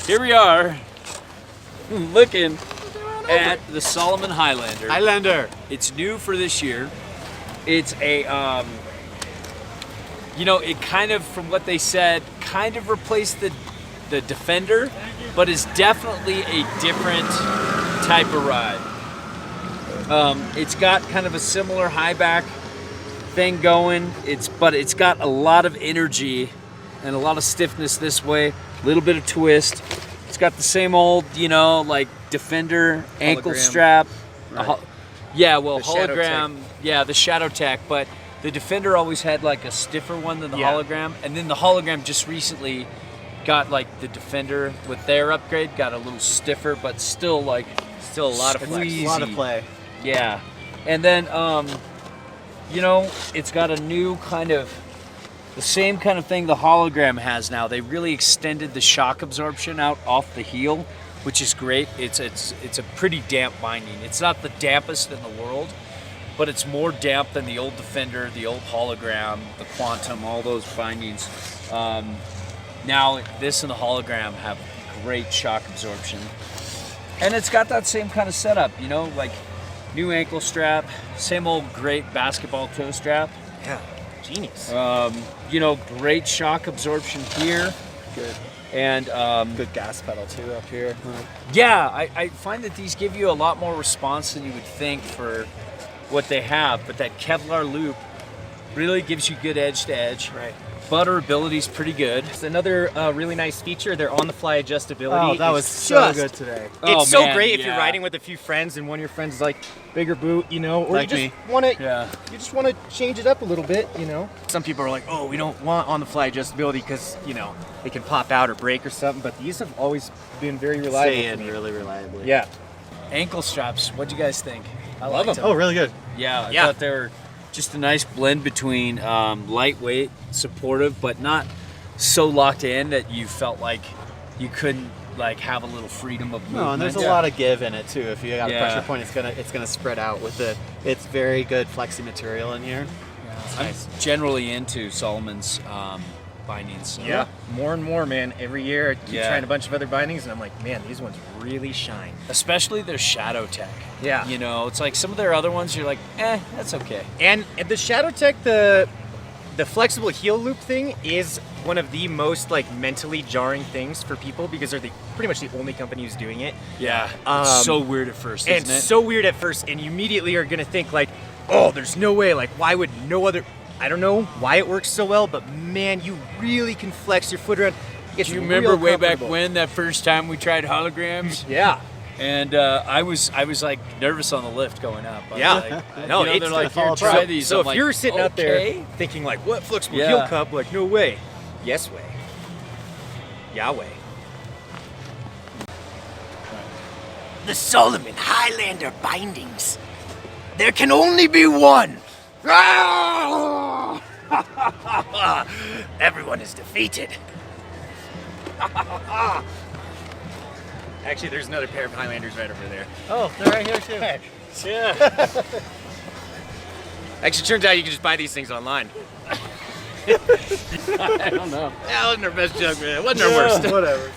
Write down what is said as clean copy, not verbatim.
Here we are, looking at the Salomon Highlander. It's new for this year. It's a, it kind of, from what they said, kind of replaced the Defender, but is definitely a different type of ride. It's got kind of a similar high back thing going. But it's got a lot of energy and a lot of stiffness this way. A little bit of twist. It's got the same old, like Defender ankle strap. Right. Hologram. Yeah, the Shadow Tech. But the Defender always had like a stiffer one than the hologram, and then the hologram just recently got like the Defender with their upgrade, got a little stiffer, but still a lot of flex. A lot of play. Yeah, and then it's got a new kind of the same kind of thing the hologram has now. They really extended the shock absorption out off the heel, which is great. It's a pretty damp binding. It's not the dampest in the world, but it's more damp than the old Defender, the old hologram, the Quantum, all those bindings. Now this and the hologram have great shock absorption, and it's got that same kind of setup, like new ankle strap, same old great basketball toe strap. Yeah, genius. Great shock absorption here. Good. And good gas pedal too up here. Yeah, I find that these give you a lot more response than you would think for what they have, but that Kevlar loop really gives you good edge to edge. Right. Butterability's pretty good. It's another really nice feature. They're on the Fly Adjustability. Oh, that was so good today. It's so great if you're riding with a few friends and one of your friends is like bigger boot, or like you just want to change it up a little bit, Some people are like, oh, we don't want on the Fly Adjustability because it can pop out or break or something. But these have always been very reliable. Stay in really reliably. Yeah. Ankle straps. What'd you guys think? I love them. Oh, really good. Yeah, I thought they were just a nice blend between lightweight, supportive, but not so locked in that you felt like you couldn't have a little freedom of movement. No, and there's a lot of give in it too. If you got a pressure point, it's gonna spread out with it. It's very good flexi material in here. Yeah, I'm nice. Generally into Salomon's bindings. So. Yeah, more and more, man. Every year I keep trying a bunch of other bindings, and I'm like, man, these ones really shine. Especially their Shadow Tech. Yeah. It's like some of their other ones, you're like, that's okay. And the Shadow Tech, the flexible heel loop thing is one of the most mentally jarring things for people because they're pretty much the only company who's doing it. Yeah. It's so weird at first, isn't it? And so weird at first, and you immediately are gonna think oh, there's no way. Why would no other? I don't know why it works so well, but man, you really can flex your foot around. Do you remember way back when that first time we tried holograms? Yeah. And I was nervous on the lift going up. Yeah. No, they're like, here, try these. So I'm if you're sitting out there thinking what flexible heel cup? No way. Yes way. Yahweh. The Salomon Highlander bindings. There can only be one. Everyone is defeated. Actually, there's another pair of Highlanders right over there. Oh, they're right here too. Yeah. Actually, turns out you can just buy these things online. I don't know. That wasn't our best joke, man. It wasn't our worst. Whatever.